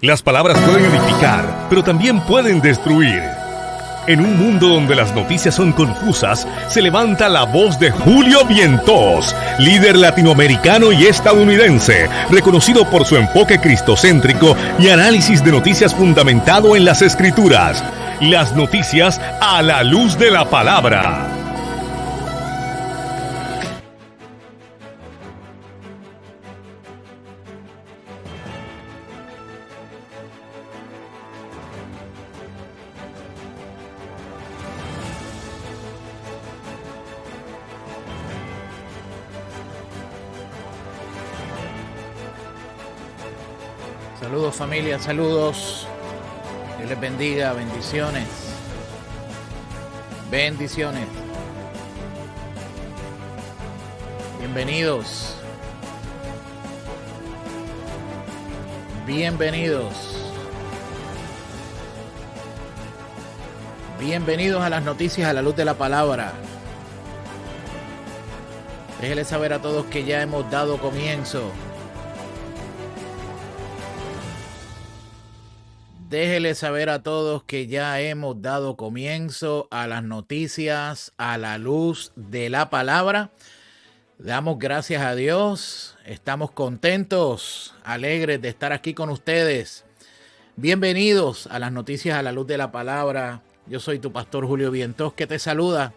Las palabras pueden edificar, pero también pueden destruir. En un mundo donde las noticias son confusas, se levanta la voz de Julio Vientos, líder latinoamericano y estadounidense, reconocido por su enfoque cristocéntrico y análisis de noticias fundamentado en las Escrituras. Las noticias a la luz de la palabra. Saludos familia, saludos. Dios les bendiga, bendiciones. Bendiciones. Bienvenidos. Bienvenidos. Bienvenidos a las noticias a la luz de la palabra. Déjenle saber a todos que ya hemos dado comienzo. Déjele saber a todos que ya hemos dado comienzo a las noticias a la luz de la palabra. Damos gracias a Dios. Estamos contentos, alegres de estar aquí con ustedes. Bienvenidos a las noticias a la luz de la palabra. Yo soy tu pastor Julio Vientos, que te saluda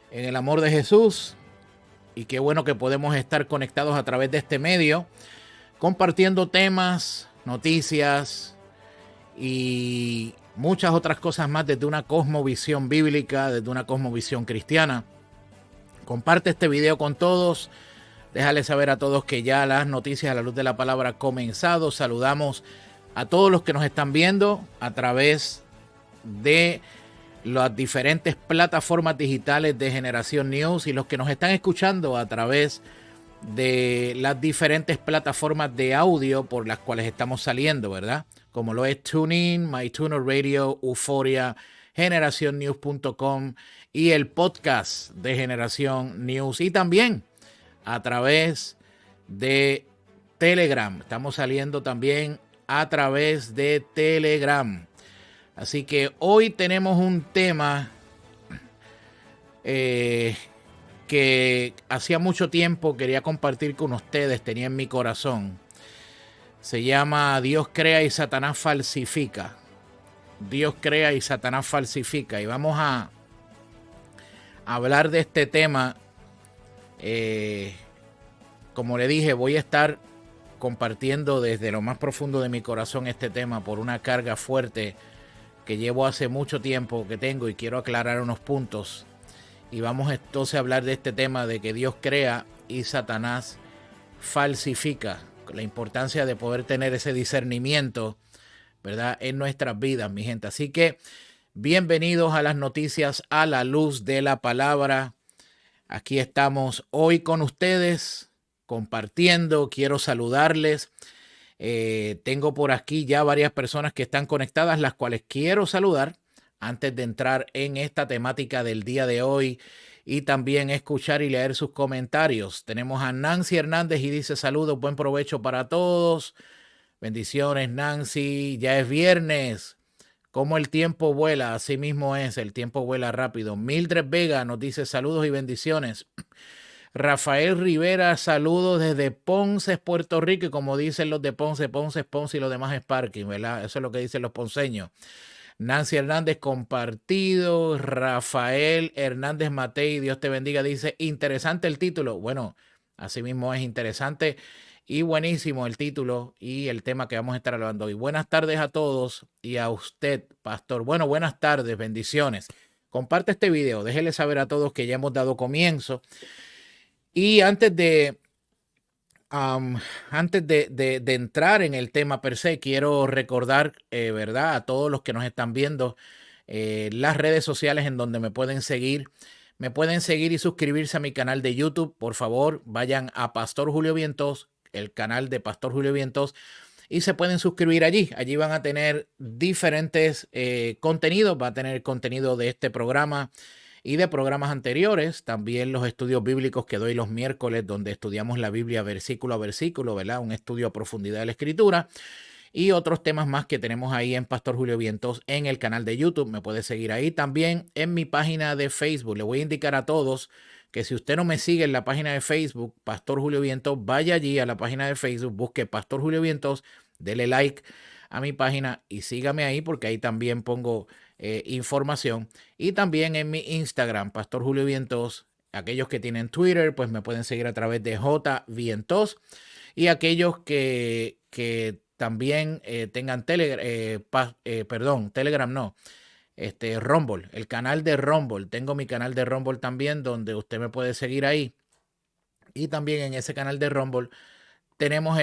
en el amor de Jesús. Y qué bueno que podemos estar conectados a través de este medio, compartiendo temas, noticias y muchas otras cosas más desde una cosmovisión bíblica, desde una cosmovisión cristiana. Comparte este video con todos. Déjale saber a todos que ya las noticias a la luz de la palabra han comenzado. Saludamos a todos los que nos están viendo a través de las diferentes plataformas digitales de Generación News y los que nos están escuchando a través de las diferentes plataformas de audio por las cuales estamos saliendo, ¿verdad? Como lo es TuneIn, MyTuner Radio, Euforia, GeneracionNews.com y el podcast de Generación News. Y también a través de Telegram. Estamos saliendo también a través de Telegram. Así que hoy tenemos un tema que hacía mucho tiempo quería compartir con ustedes, tenía en mi corazón. Se llama Dios crea y Satanás falsifica. Dios crea y Satanás falsifica. Y vamos a hablar de este tema. Como le dije, voy a estar compartiendo desde lo más profundo de mi corazón este tema por una carga fuerte que llevo hace mucho tiempo que tengo y quiero aclarar unos puntos. Y vamos entonces a hablar de este tema de que Dios crea y Satanás falsifica. La importancia de poder tener ese discernimiento, ¿verdad?, en nuestras vidas, mi gente. Así que bienvenidos a las noticias a la luz de la palabra. Aquí estamos hoy con ustedes compartiendo. Quiero saludarles. Tengo por aquí ya varias personas que están conectadas, las cuales quiero saludar antes de entrar en esta temática del día de hoy y también escuchar y leer sus comentarios. Tenemos a Nancy Hernández y dice: saludos, buen provecho para todos. Bendiciones, Nancy. Ya es viernes. Como el tiempo vuela, así mismo es, el tiempo vuela rápido. Mildred Vega nos dice saludos y bendiciones. Rafael Rivera, saludos desde Ponce, Puerto Rico. Y como dicen los de Ponce, Ponce es Ponce y lo demás es parking, ¿verdad? Eso es lo que dicen los ponceños. Nancy Hernández, compartido. Rafael Hernández Matei, Dios te bendiga, dice: interesante el título. Bueno, así mismo es interesante y buenísimo el título y el tema que vamos a estar hablando hoy. Buenas tardes a todos y a usted, pastor. Bueno, buenas tardes, bendiciones. Comparte este video, déjele saber a todos que ya hemos dado comienzo. Y antes de entrar en el tema per se, quiero recordar, ¿verdad?, a todos los que nos están viendo, las redes sociales en donde me pueden seguir. Me pueden seguir y suscribirse a mi canal de YouTube. Por favor, vayan a Pastor Julio Vientos, el canal de Pastor Julio Vientos, y se pueden suscribir allí. Allí van a tener diferentes contenidos. Va a tener contenido de este programa y de programas anteriores, también los estudios bíblicos que doy los miércoles, donde estudiamos la Biblia versículo a versículo, ¿verdad? Un estudio a profundidad de la Escritura. y otros temas más que tenemos ahí en Pastor Julio Vientos en el canal de YouTube. Me puede seguir ahí también en mi página de Facebook. Le voy a indicar a todos que si usted no me sigue en la página de Facebook, Pastor Julio Vientos, vaya allí a la página de Facebook, busque Pastor Julio Vientos, dele like a mi página y sígame ahí porque ahí también pongo información. Y también en mi Instagram, Pastor Julio Vientos. Aquellos que tienen Twitter, pues me pueden seguir a través de J Vientos. Y aquellos que también tengan Telegram no, Rumble, el canal de Rumble. Tengo mi canal de Rumble también donde usted me puede seguir ahí. Y también en ese canal de Rumble tenemos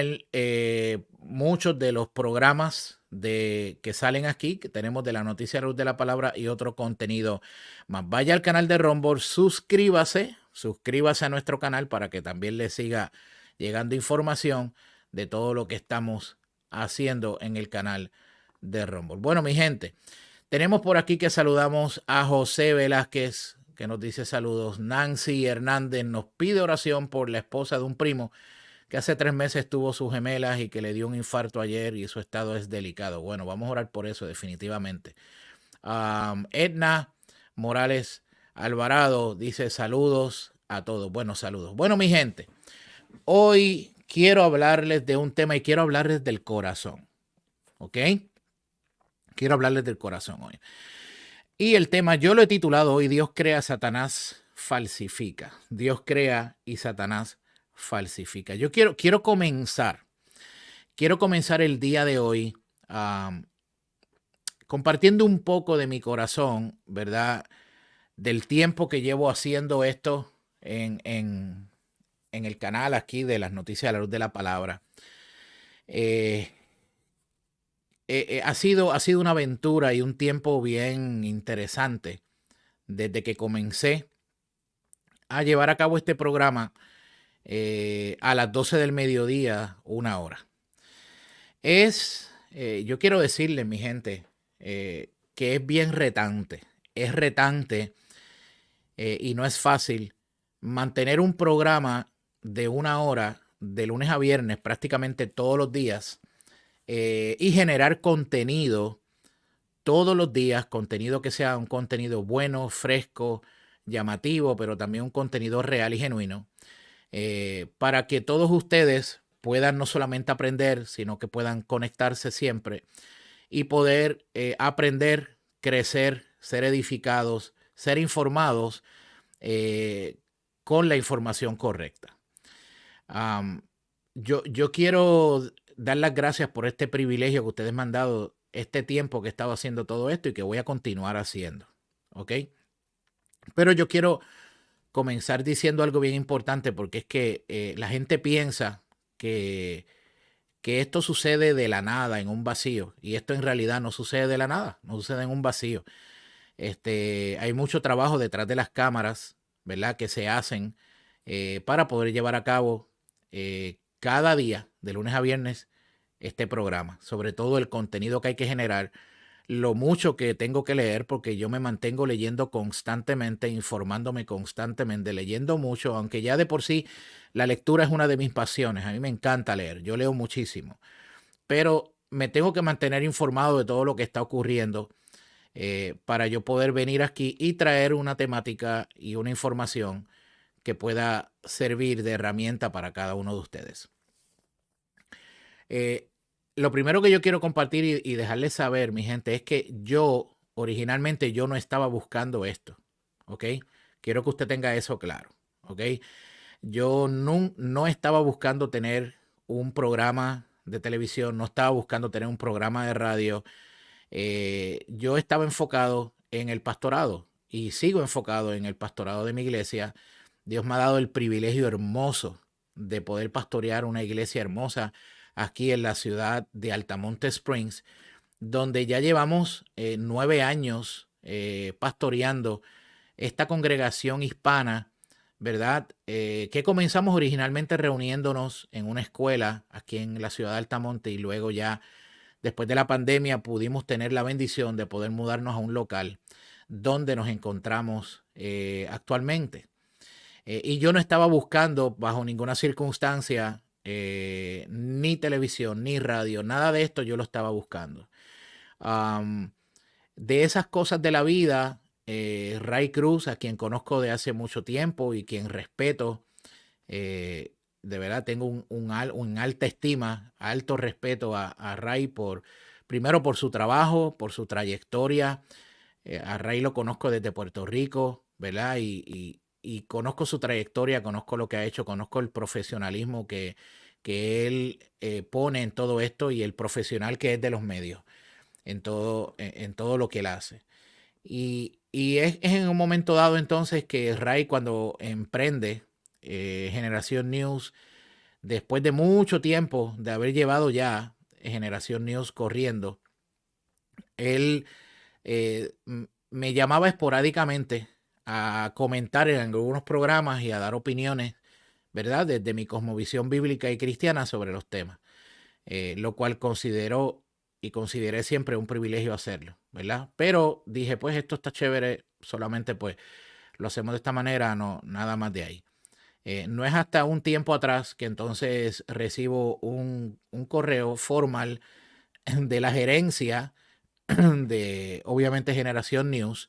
muchos de los programas que salen aquí, que tenemos de la Noticia Luz de la Palabra y otro contenido más. Vaya al canal de Rumble, suscríbase a nuestro canal para que también le siga llegando información de todo lo que estamos haciendo en el canal de Rumble. Bueno, mi gente, tenemos por aquí que saludamos a José Velázquez, que nos dice saludos. Nancy Hernández nos pide oración por la esposa de un primo que hace 3 meses tuvo sus gemelas y que le dio un infarto ayer y su estado es delicado. Bueno, vamos a orar por eso definitivamente. Edna Morales Alvarado dice saludos a todos. Bueno, saludos. Bueno, mi gente, hoy quiero hablarles de un tema y quiero hablarles del corazón. ¿Ok? Quiero hablarles del corazón hoy. Y el tema yo lo he titulado hoy, Dios crea, Satanás falsifica. Dios crea y Satanás falsifica. Yo quiero comenzar el día de hoy compartiendo un poco de mi corazón, ¿verdad? Del tiempo que llevo haciendo esto en el canal aquí de las Noticias a la Luz de la Palabra. Ha sido una aventura y un tiempo bien interesante desde que comencé a llevar a cabo este programa a las 12 del mediodía, 1 hora. Yo quiero decirles, mi gente, que es bien retante. Es retante y no es fácil mantener un programa de 1 hora de lunes a viernes prácticamente todos los días y generar contenido todos los días, contenido que sea un contenido bueno, fresco, llamativo, pero también un contenido real y genuino, para que todos ustedes puedan no solamente aprender, sino que puedan conectarse siempre y poder aprender, crecer, ser edificados, ser informados con la información correcta. Yo quiero dar las gracias por este privilegio que ustedes me han dado, este tiempo que he estado haciendo todo esto y que voy a continuar haciendo. ¿Ok? Pero yo quiero comenzar diciendo algo bien importante porque es que la gente piensa que esto sucede de la nada, en un vacío. Y esto en realidad no sucede de la nada, no sucede en un vacío. Hay mucho trabajo detrás de las cámaras, ¿verdad? Que se hacen para poder llevar a cabo cada día, de lunes a viernes, este programa. Sobre todo el contenido que hay que generar, lo mucho que tengo que leer, porque yo me mantengo leyendo constantemente, informándome constantemente, leyendo mucho, aunque ya de por sí la lectura es una de mis pasiones. A mí me encanta leer, yo leo muchísimo, pero me tengo que mantener informado de todo lo que está ocurriendo para yo poder venir aquí y traer una temática y una información que pueda servir de herramienta para cada uno de ustedes. Lo primero que yo quiero compartir y dejarles saber, mi gente, es que originalmente yo no estaba buscando esto, ¿ok? Quiero que usted tenga eso claro, ¿ok? Yo no estaba buscando tener un programa de televisión, no estaba buscando tener un programa de radio. Yo estaba enfocado en el pastorado y sigo enfocado en el pastorado de mi iglesia. Dios me ha dado el privilegio hermoso de poder pastorear una iglesia hermosa aquí en la ciudad de Altamonte Springs, donde ya llevamos 9 años pastoreando esta congregación hispana, ¿verdad? Que comenzamos originalmente reuniéndonos en una escuela aquí en la ciudad de Altamonte y luego ya después de la pandemia pudimos tener la bendición de poder mudarnos a un local donde nos encontramos actualmente. Y yo no estaba buscando bajo ninguna circunstancia ni televisión, ni radio, nada de esto yo lo estaba buscando. De esas cosas de la vida, Ray Cruz, a quien conozco de hace mucho tiempo y quien respeto, de verdad tengo un alta estima, alto respeto a Ray primero por su trabajo, por su trayectoria. A Ray lo conozco desde Puerto Rico, ¿verdad? Y conozco su trayectoria, conozco lo que ha hecho, conozco el profesionalismo que él pone en todo esto y el profesional que es de los medios, en todo lo que él hace. Y es en un momento dado entonces que Ray, cuando emprende Generación News, después de mucho tiempo de haber llevado ya Generación News corriendo, él me llamaba esporádicamente a comentar en algunos programas y a dar opiniones, ¿verdad? Desde mi cosmovisión bíblica y cristiana sobre los temas, lo cual consideré siempre un privilegio hacerlo, ¿verdad? Pero dije, pues esto está chévere, solamente pues lo hacemos de esta manera, no, nada más de ahí. No es hasta un tiempo atrás que entonces recibo un correo formal de la gerencia de, obviamente, Generación News,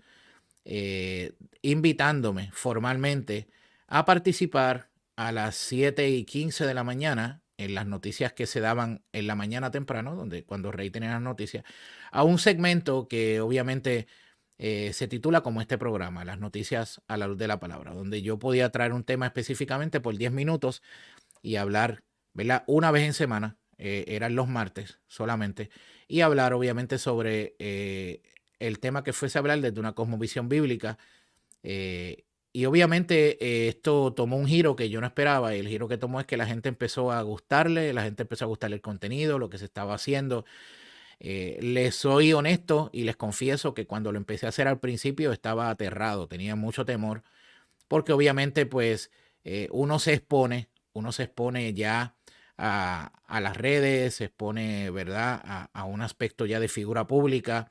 invitándome formalmente a participar a las 7:15 de la mañana en las noticias que se daban en la mañana temprano, cuando Rey tenía las noticias, a un segmento que obviamente se titula como este programa, Las Noticias a la Luz de la Palabra, donde yo podía traer un tema específicamente por 10 minutos y hablar, ¿verdad? Una vez en semana, eran los martes solamente, y hablar obviamente sobre el tema que fuese a hablar desde una cosmovisión bíblica. Y obviamente esto tomó un giro que yo no esperaba, y el giro que tomó es que la gente empezó a gustarle, la gente empezó a gustarle el contenido, lo que se estaba haciendo. Les soy honesto y les confieso que cuando lo empecé a hacer al principio estaba aterrado, tenía mucho temor, porque obviamente pues uno se expone ya a las redes, se expone, ¿verdad?, a un aspecto ya de figura pública.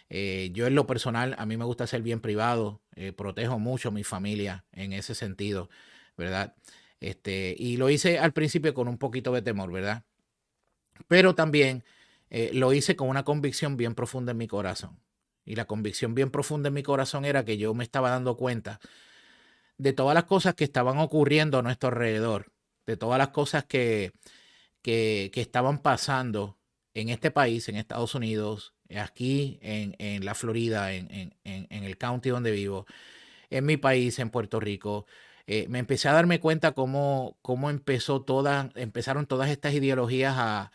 Yo en lo personal, a mí me gusta ser bien privado, protejo mucho a mi familia en ese sentido, ¿verdad? Y lo hice al principio con un poquito de temor, ¿verdad? Pero también lo hice con una convicción bien profunda en mi corazón. Y la convicción bien profunda en mi corazón era que yo me estaba dando cuenta de todas las cosas que estaban ocurriendo a nuestro alrededor, de todas las cosas que estaban pasando en este país, en Estados Unidos, aquí en la Florida, en el county donde vivo, en mi país, en Puerto Rico. Me empecé a darme cuenta cómo empezaron todas estas ideologías a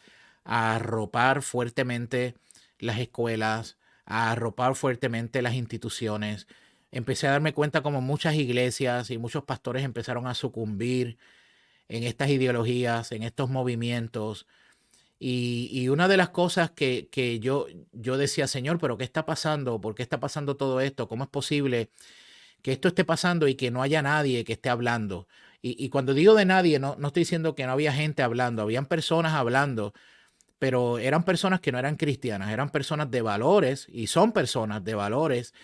arropar fuertemente las escuelas, a arropar fuertemente las instituciones. Empecé a darme cuenta como muchas iglesias y muchos pastores empezaron a sucumbir en estas ideologías, en estos movimientos. Y una de las cosas que yo decía, Señor, pero ¿qué está pasando? ¿Por qué está pasando todo esto? ¿Cómo es posible que esto esté pasando y que no haya nadie que esté hablando? Y cuando digo de nadie, no estoy diciendo que no había gente hablando, habían personas hablando, pero eran personas que no eran cristianas, eran personas de valores y son personas de valores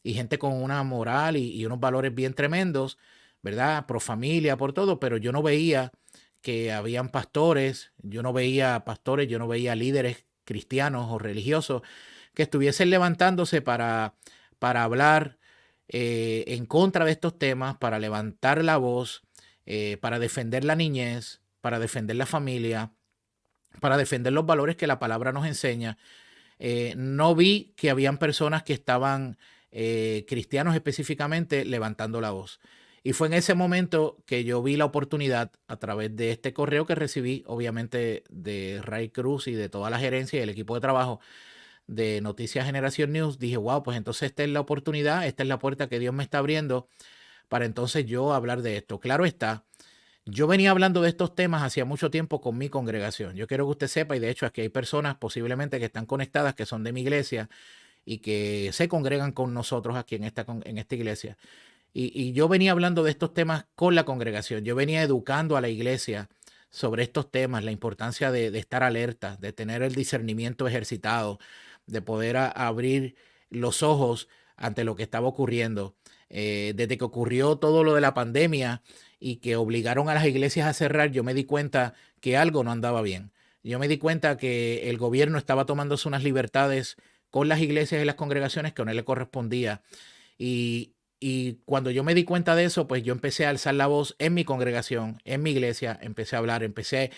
y gente con una moral y unos valores bien tremendos, ¿verdad? Pro familia, por todo, pero yo no veía que habían pastores, yo no veía líderes cristianos o religiosos que estuviesen levantándose para hablar en contra de estos temas, para levantar la voz, para defender la niñez, para defender la familia, para defender los valores que la palabra nos enseña. No vi que habían personas que estaban, cristianos específicamente, levantando la voz. Y fue en ese momento que yo vi la oportunidad a través de este correo que recibí, obviamente, de Ray Cruz y de toda la gerencia y el equipo de trabajo de Noticias Generación News. Dije, wow, pues entonces esta es la oportunidad, esta es la puerta que Dios me está abriendo para entonces yo hablar de esto. Claro está, yo venía hablando de estos temas hacía mucho tiempo con mi congregación. Yo quiero que usted sepa, y de hecho aquí hay personas posiblemente que están conectadas, que son de mi iglesia y que se congregan con nosotros aquí en esta iglesia. Y yo venía hablando de estos temas con la congregación. Yo venía educando a la iglesia sobre estos temas, la importancia de estar alerta, de tener el discernimiento ejercitado, de poder abrir los ojos ante lo que estaba ocurriendo. Desde que ocurrió todo lo de la pandemia y que obligaron a las iglesias a cerrar, yo me di cuenta que algo no andaba bien. Yo me di cuenta que el gobierno estaba tomándose unas libertades con las iglesias y las congregaciones que no le correspondía. Y cuando yo me di cuenta de eso, pues yo empecé a alzar la voz en mi congregación, en mi iglesia, empecé a hablar, empecé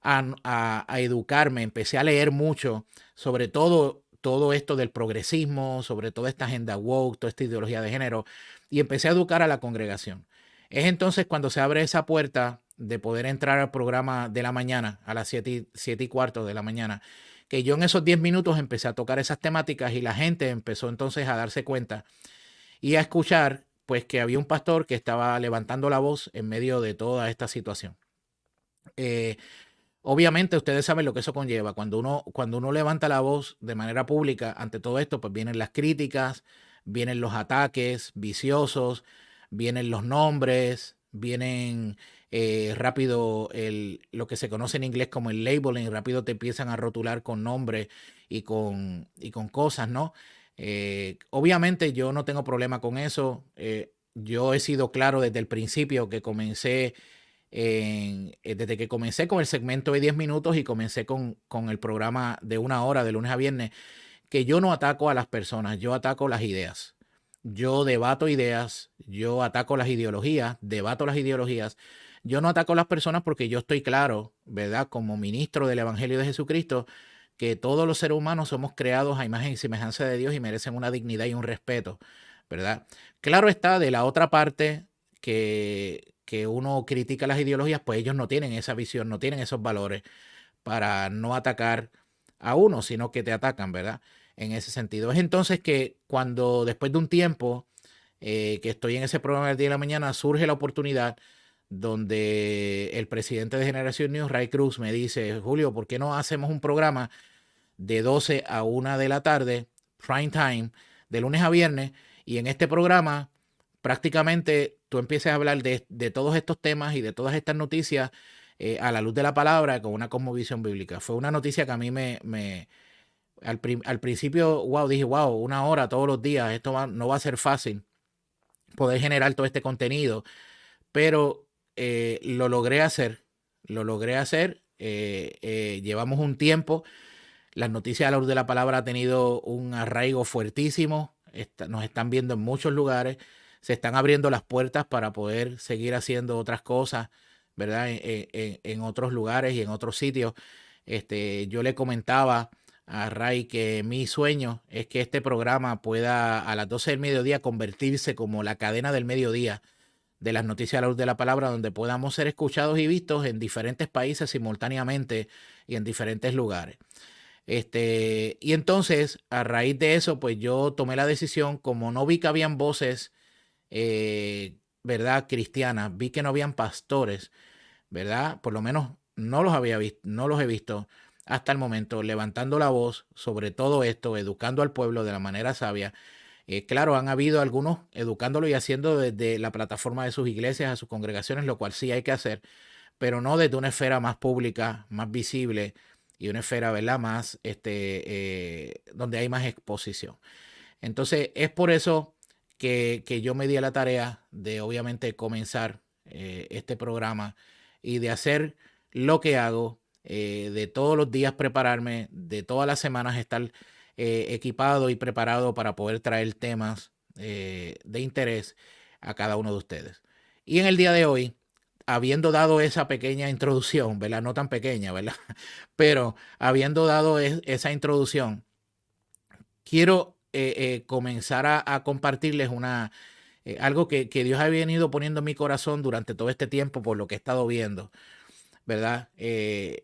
a educarme, empecé a leer mucho sobre todo esto del progresismo, sobre toda esta agenda woke, toda esta ideología de género, y empecé a educar a la congregación. Es entonces cuando se abre esa puerta de poder entrar al programa de la mañana, a las 7:15 de la mañana, que yo en esos 10 minutos empecé a tocar esas temáticas y la gente empezó entonces a darse cuenta y a escuchar pues que había un pastor que estaba levantando la voz en medio de toda esta situación. Eh, Obviamente ustedes saben lo que eso conlleva. Cuando uno levanta la voz de manera pública ante todo esto, pues vienen las críticas, vienen los ataques viciosos, vienen los nombres, vienen rápido lo que se conoce en inglés como el labeling, rápido te empiezan a rotular con nombres y con cosas, ¿no? Obviamente yo no tengo problema con eso. Yo he sido claro desde el principio que desde que comencé con el segmento de 10 minutos y comencé con el programa de 1 hora de lunes a viernes, que yo no ataco a las personas, yo ataco las ideas. Yo debato ideas, yo ataco las ideologías, debato las ideologías. Yo no ataco a las personas porque yo estoy claro, ¿verdad? Como ministro del Evangelio de Jesucristo, que todos los seres humanos somos creados a imagen y semejanza de Dios y merecen una dignidad y un respeto, ¿verdad? Claro está, de la otra parte que uno critica las ideologías, pues ellos no tienen esa visión, no tienen esos valores para no atacar a uno, sino que te atacan, ¿verdad? En ese sentido. Es entonces que cuando después de un tiempo que estoy en ese programa del día de la mañana, surge la oportunidad donde el presidente de Generación News, Ray Cruz, me dice, Julio, ¿por qué no hacemos un programa de 12 a 1 de la tarde, prime time, de lunes a viernes? Y en este programa prácticamente tú empiezas a hablar de todos estos temas y de todas estas noticias a la luz de la palabra con una cosmovisión bíblica. Fue una noticia que a mí al principio, wow, dije, wow, 1 hora todos los días, no va a ser fácil poder generar todo este contenido, pero lo logré hacer, llevamos un tiempo, las noticias a la luz de la palabra ha tenido un arraigo fuertísimo, nos están viendo en muchos lugares, se están abriendo las puertas para poder seguir haciendo otras cosas, ¿verdad? En otros lugares y en otros sitios. Yo le comentaba a Ray que mi sueño es que este programa pueda a las 12 del mediodía convertirse como la cadena del mediodía de las noticias a la luz de la palabra, donde podamos ser escuchados y vistos en diferentes países simultáneamente y en diferentes lugares. Y entonces, a raíz de eso, pues yo tomé la decisión, como no vi que habían voces, ¿verdad? Cristianas, vi que no habían pastores, ¿verdad? Por lo menos no los había visto, no los he visto hasta el momento, levantando la voz sobre todo esto, educando al pueblo de la manera sabia. Claro, han habido algunos educándolo y haciendo desde la plataforma de sus iglesias a sus congregaciones, lo cual sí hay que hacer, pero no desde una esfera más pública, más visible y una esfera, ¿verdad? Más, donde hay más exposición. Entonces, es por eso que yo me di a la tarea de, obviamente, comenzar este programa y de hacer lo que hago, de todos los días prepararme, de todas las semanas estar equipado y preparado para poder traer temas de interés a cada uno de ustedes. Y en el día de hoy, habiendo dado esa pequeña introducción, ¿verdad? No tan pequeña, ¿verdad? Pero habiendo dado esa introducción, quiero comenzar a compartirles algo que Dios ha venido poniendo en mi corazón durante todo este tiempo por lo que he estado viendo, ¿verdad?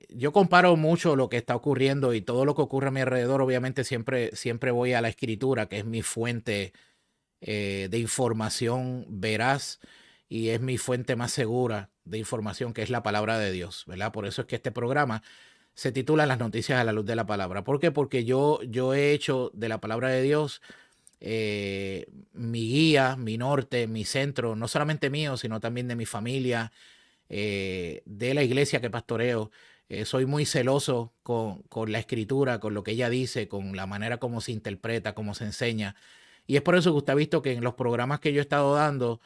Yo comparo mucho lo que está ocurriendo y todo lo que ocurre a mi alrededor. Obviamente siempre voy a la escritura, que es mi fuente de información veraz y es mi fuente más segura de información, que es la palabra de Dios, ¿verdad? Por eso es que este programa se titula Las noticias a la luz de la palabra. ¿Por qué? Porque yo he hecho de la palabra de Dios mi guía, mi norte, mi centro, no solamente mío, sino también de mi familia, de la iglesia que pastoreo. Soy muy celoso con la escritura, con lo que ella dice, con la manera como se interpreta, cómo se enseña. Y es por eso que usted ha visto que en los programas que yo he estado dando,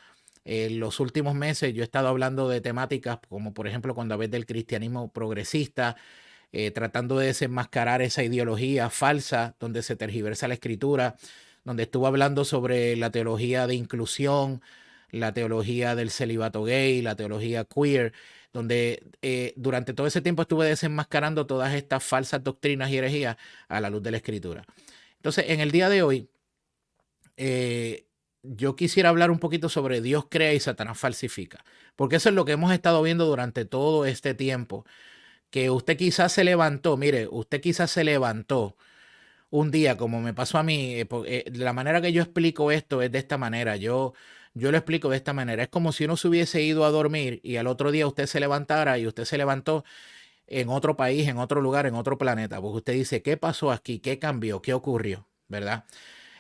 En los últimos meses yo he estado hablando de temáticas como por ejemplo cuando hablé del cristianismo progresista, tratando de desenmascarar esa ideología falsa donde se tergiversa la escritura, donde estuvo hablando sobre la teología de inclusión, la teología del celibato gay, la teología queer, donde durante todo ese tiempo estuve desenmascarando todas estas falsas doctrinas y herejías a la luz de la escritura. Entonces, en el día de hoy, yo quisiera hablar un poquito sobre Dios crea y Satanás falsifica, porque eso es lo que hemos estado viendo durante todo este tiempo, que usted quizás se levantó, mire, usted quizás se levantó un día, como me pasó a mí, la manera que yo explico esto es de esta manera, yo lo explico de esta manera, es como si uno se hubiese ido a dormir y al otro día usted se levantara y usted se levantó en otro país, en otro lugar, en otro planeta, porque usted dice, ¿qué pasó aquí? ¿Qué cambió? ¿Qué ocurrió? ¿Verdad?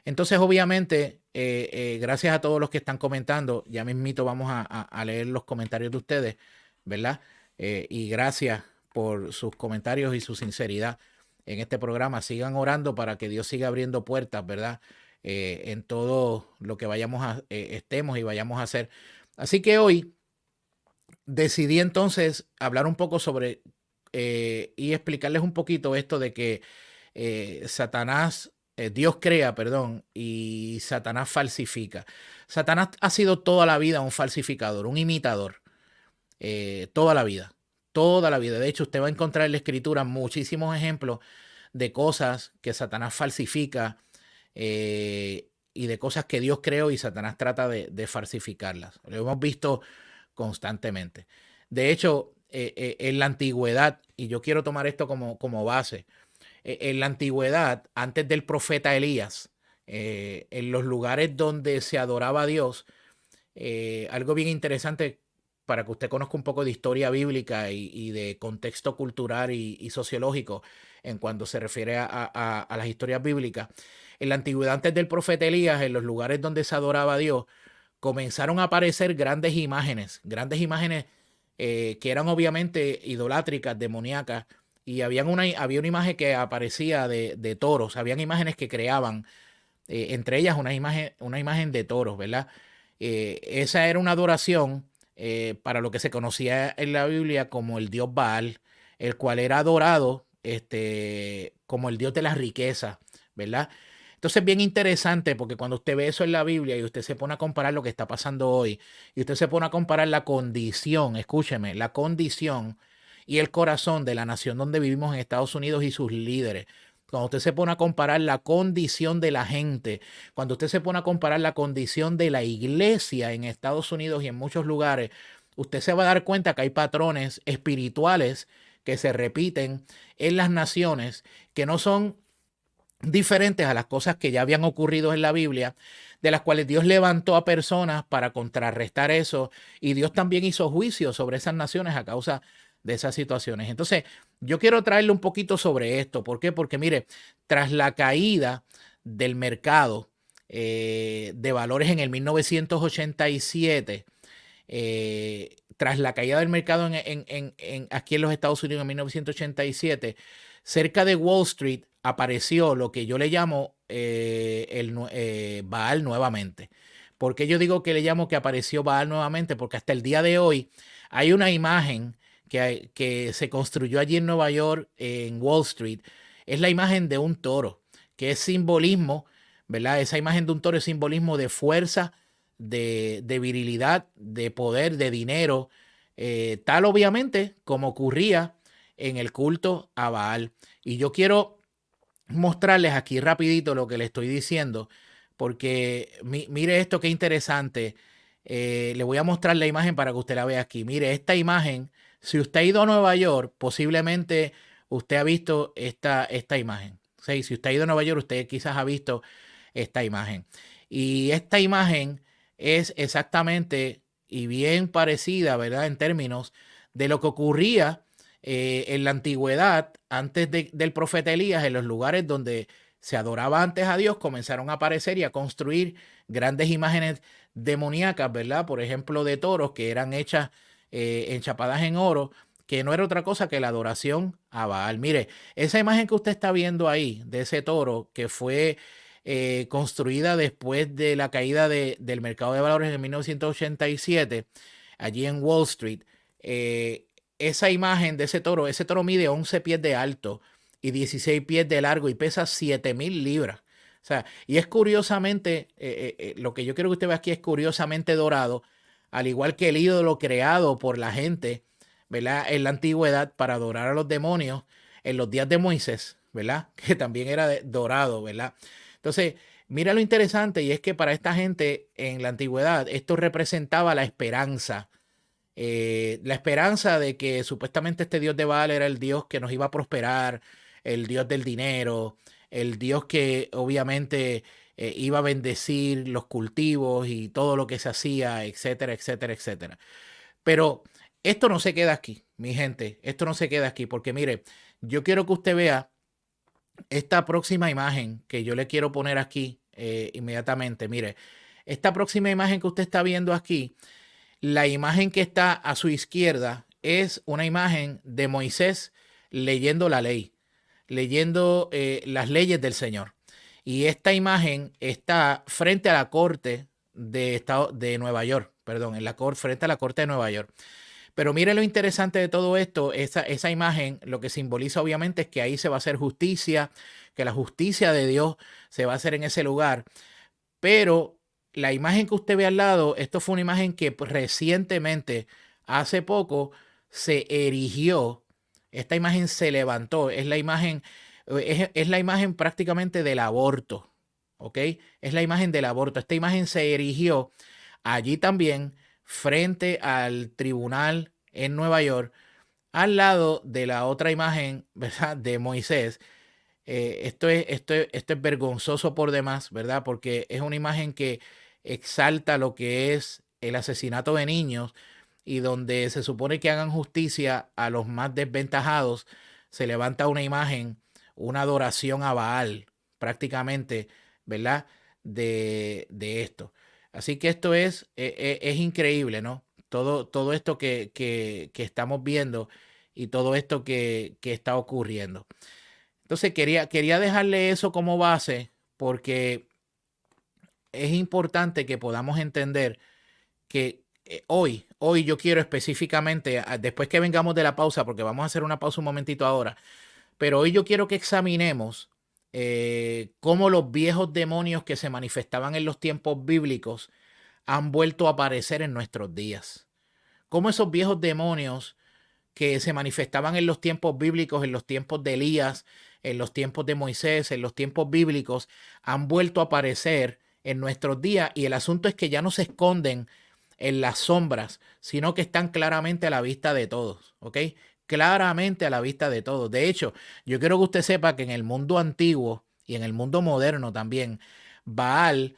Entonces, obviamente, gracias a todos los que están comentando, ya mismito vamos a leer los comentarios de ustedes, ¿verdad? Y gracias por sus comentarios y su sinceridad en este programa. Sigan orando para que Dios siga abriendo puertas, ¿verdad? En todo lo que estemos y vayamos a hacer. Así que hoy decidí entonces hablar un poco sobre y explicarles un poquito esto de que Dios crea, perdón, y Satanás falsifica. Satanás ha sido toda la vida un falsificador, un imitador, toda la vida, toda la vida. De hecho, usted va a encontrar en la escritura muchísimos ejemplos de cosas que Satanás falsifica y de cosas que Dios creó y Satanás trata de falsificarlas. Lo hemos visto constantemente. De hecho, en la antigüedad, y yo quiero tomar esto como base, en la antigüedad, antes del profeta Elías, en los lugares donde se adoraba a Dios, algo bien interesante para que usted conozca un poco de historia bíblica y de contexto cultural y sociológico en cuanto se refiere a las historias bíblicas. En la antigüedad, antes del profeta Elías, en los lugares donde se adoraba a Dios, comenzaron a aparecer grandes imágenes que eran obviamente idolátricas, demoníacas, y había una imagen que aparecía de toros, habían imágenes que creaban, entre ellas una imagen de toros, ¿verdad? Esa era una adoración para lo que se conocía en la Biblia como el dios Baal, el cual era adorado como el dios de la riqueza, ¿verdad? Entonces es bien interesante porque cuando usted ve eso en la Biblia y usted se pone a comparar lo que está pasando hoy y usted se pone a comparar la condición, escúcheme, la condición y el corazón de la nación donde vivimos en Estados Unidos y sus líderes. Cuando usted se pone a comparar la condición de la gente, cuando usted se pone a comparar la condición de la iglesia en Estados Unidos y en muchos lugares, usted se va a dar cuenta que hay patrones espirituales que se repiten en las naciones que no son diferentes a las cosas que ya habían ocurrido en la Biblia, de las cuales Dios levantó a personas para contrarrestar eso, y Dios también hizo juicio sobre esas naciones a causa de esas situaciones. Entonces, yo quiero traerle un poquito sobre esto. ¿Por qué? Porque mire, tras la caída del mercado de valores en el 1987, tras la caída del mercado aquí en los Estados Unidos en 1987, cerca de Wall Street apareció lo que yo le llamo Baal nuevamente. ¿Por qué yo digo que le llamo que apareció Baal nuevamente? Porque hasta el día de hoy hay una imagen que se construyó allí en Nueva York, en Wall Street. Es la imagen de un toro, que es simbolismo, ¿verdad? Esa imagen de un toro es simbolismo de fuerza, de virilidad, de poder, de dinero, tal obviamente como ocurría en el culto a Baal. Y yo quiero mostrarles aquí rapidito lo que le estoy diciendo, porque mire esto qué interesante. Le voy a mostrar la imagen para que usted la vea aquí. Mire, esta imagen, si usted ha ido a Nueva York, posiblemente usted ha visto esta imagen. ¿Sí? Si usted ha ido a Nueva York, usted quizás ha visto esta imagen. Y esta imagen es exactamente y bien parecida, ¿verdad? En términos de lo que ocurría en la antigüedad, antes del profeta Elías, en los lugares donde se adoraba antes a Dios, comenzaron a aparecer y a construir grandes imágenes demoníacas, ¿verdad? Por ejemplo, de toros que eran hechas enchapadas en oro, que no era otra cosa que la adoración a Baal. Mire, esa imagen que usted está viendo ahí, de ese toro que fue construida después de la caída del mercado de valores en 1987, allí en Wall Street. Esa imagen de ese toro mide 11 pies de alto y 16 pies de largo y pesa 7,000 libras. O sea, y es curiosamente, lo que yo quiero que usted vea aquí es curiosamente dorado, al igual que el ídolo creado por la gente, ¿verdad? En la antigüedad para adorar a los demonios en los días de Moisés, ¿verdad? Que también era dorado, ¿verdad? Entonces, mira lo interesante, y es que para esta gente en la antigüedad esto representaba la esperanza de que supuestamente este dios de Baal era el dios que nos iba a prosperar, el dios del dinero, el dios que obviamente iba a bendecir los cultivos y todo lo que se hacía, etcétera, etcétera, etcétera. Pero esto no se queda aquí, mi gente, esto no se queda aquí, porque mire, yo quiero que usted vea esta próxima imagen que yo le quiero poner aquí inmediatamente. Mire, esta próxima imagen que usted está viendo aquí, la imagen que está a su izquierda es una imagen de Moisés leyendo la ley, leyendo las leyes del Señor. Y esta imagen está frente a la corte de Nueva York, perdón, frente a la corte de Nueva York. Pero mire lo interesante de todo esto, esa imagen lo que simboliza obviamente es que ahí se va a hacer justicia, que la justicia de Dios se va a hacer en ese lugar. Pero la imagen que usted ve al lado, esto fue una imagen que recientemente, hace poco, se erigió. Esta imagen se levantó. Es la imagen prácticamente del aborto. ¿Ok? Es la imagen del aborto. Esta imagen se erigió allí también frente al tribunal en Nueva York, al lado de la otra imagen, ¿verdad? De Moisés. Esto es vergonzoso por demás, ¿verdad? Porque es una imagen que exalta lo que es el asesinato de niños y donde se supone que hagan justicia a los más desventajados, se levanta una imagen, una adoración a Baal, prácticamente, ¿verdad? De esto. Así que esto es increíble, ¿no? Todo esto que estamos viendo y todo esto que está ocurriendo. Entonces quería dejarle eso como base porque es importante que podamos entender que hoy yo quiero específicamente, después que vengamos de la pausa, porque vamos a hacer una pausa un momentito ahora, pero hoy yo quiero que examinemos cómo los viejos demonios que se manifestaban en los tiempos bíblicos han vuelto a aparecer en nuestros días. Cómo esos viejos demonios que se manifestaban en los tiempos bíblicos, en los tiempos de Elías, en los tiempos de Moisés, en los tiempos bíblicos, han vuelto a aparecer en nuestros días, y el asunto es que ya no se esconden en las sombras, sino que están claramente a la vista de todos, ¿ok? Claramente a la vista de todos. De hecho, yo quiero que usted sepa que en el mundo antiguo y en el mundo moderno también, Baal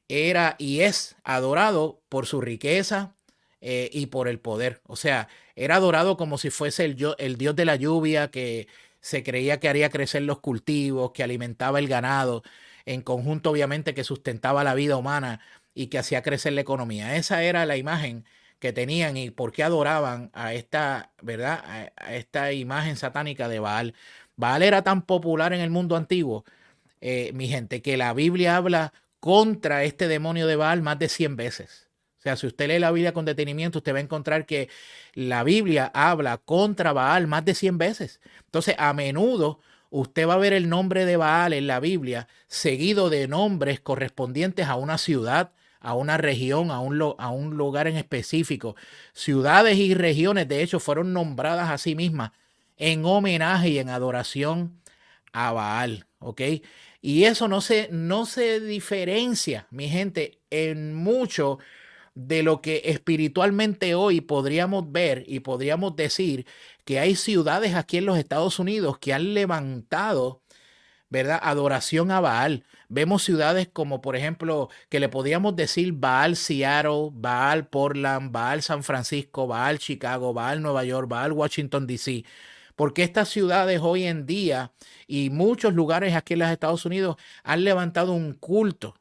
era y es adorado por su riqueza y por el poder. O sea, era adorado como si fuese el dios de la lluvia, que se creía que haría crecer los cultivos, que alimentaba el ganado, en conjunto obviamente que sustentaba la vida humana y que hacía crecer la economía. Esa era la imagen que tenían y por qué adoraban a esta, ¿verdad? A esta imagen satánica de Baal. Baal era tan popular en el mundo antiguo, mi gente, que la Biblia habla contra este demonio de Baal más de 100 veces. O sea, si usted lee la Biblia con detenimiento, usted va a encontrar que la Biblia habla contra Baal más de 100 veces. Entonces, a menudo usted va a ver el nombre de Baal en la Biblia seguido de nombres correspondientes a una ciudad, a una región, a un lugar en específico. Ciudades y regiones, de hecho, fueron nombradas a sí mismas en homenaje y en adoración a Baal, ¿ok? Y eso no se diferencia, mi gente, en mucho de lo que espiritualmente hoy podríamos ver y podríamos decir que hay ciudades aquí en los Estados Unidos que han levantado, ¿verdad?, adoración a Baal. Vemos ciudades como, por ejemplo, que le podríamos decir Baal Seattle, Baal Portland, Baal San Francisco, Baal Chicago, Baal Nueva York, Baal Washington, D.C., porque estas ciudades hoy en día y muchos lugares aquí en los Estados Unidos han levantado un culto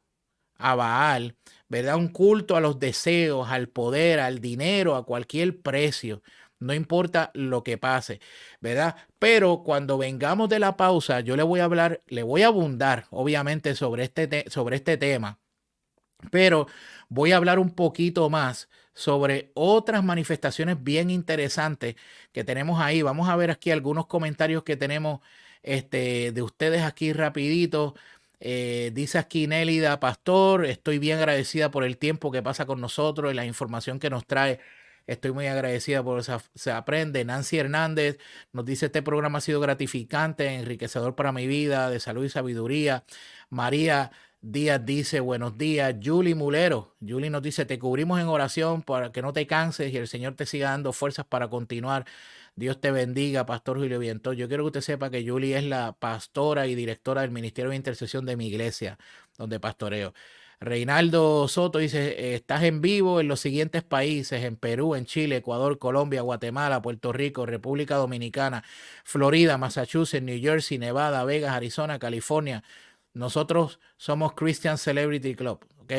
a Baal, ¿verdad? Un culto a los deseos, al poder, al dinero, a cualquier precio. no importa lo que pase, ¿verdad? Pero cuando vengamos de la pausa, yo le voy a abundar, obviamente, sobre este tema, pero voy a hablar un poquito más sobre otras manifestaciones bien interesantes que tenemos ahí. Vamos a ver aquí algunos comentarios que tenemos de ustedes aquí rapidito. Dice aquí Nélida Pastor, estoy bien agradecida por el tiempo que pasa con nosotros y la información que nos trae. Estoy muy agradecida por eso. Se aprende. Nancy Hernández nos dice: este programa ha sido gratificante, enriquecedor para mi vida, de salud y sabiduría. María Díaz dice: buenos días. Julie Mulero. Julie nos dice: te cubrimos en oración para que no te canses y el Señor te siga dando fuerzas para continuar. Dios te bendiga, Pastor Julio Viento. Yo quiero que usted sepa que Julie es la pastora y directora del Ministerio de Intercesión de mi iglesia, donde pastoreo. Reinaldo Soto dice: estás en vivo en los siguientes países: en Perú, en Chile, Ecuador, Colombia, Guatemala, Puerto Rico, República Dominicana, Florida, Massachusetts, New Jersey, Nevada, Vegas, Arizona, California. Nosotros somos Christian Celebrity Club, ¿ok?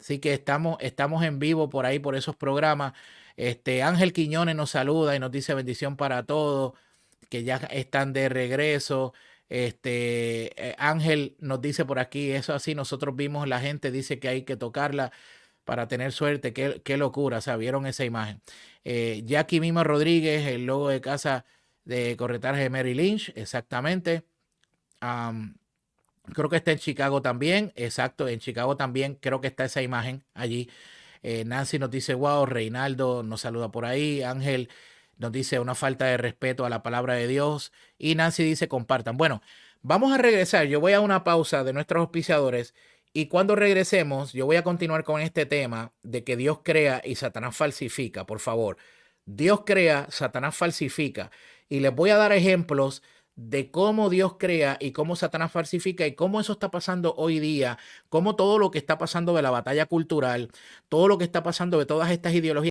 Así que estamos en vivo por ahí, por esos programas. Ángel Quiñones nos saluda y nos dice: bendición para todos, que ya están de regreso. Ángel nos dice por aquí: eso así, nosotros vimos, la gente dice que hay que tocarla para tener suerte. Qué locura, o sea, vieron esa imagen. Jackie Mima Rodríguez, el logo de casa de corretaje de Mary Lynch, exactamente. Creo que está en Chicago también, exacto, en Chicago también creo que está esa imagen allí. Nancy nos dice: wow. Reinaldo nos saluda por ahí. Ángel nos dice: una falta de respeto a la palabra de Dios. Y Nancy dice: compartan. Bueno, vamos a regresar. Yo voy a una pausa de nuestros auspiciadores y cuando regresemos yo voy a continuar con este tema de que Dios crea y Satanás falsifica. Por favor, Dios crea, Satanás falsifica. Y les voy a dar ejemplos de cómo Dios crea y cómo Satanás falsifica y cómo eso está pasando hoy día, cómo todo lo que está pasando de la batalla cultural, todo lo que está pasando de todas estas ideologías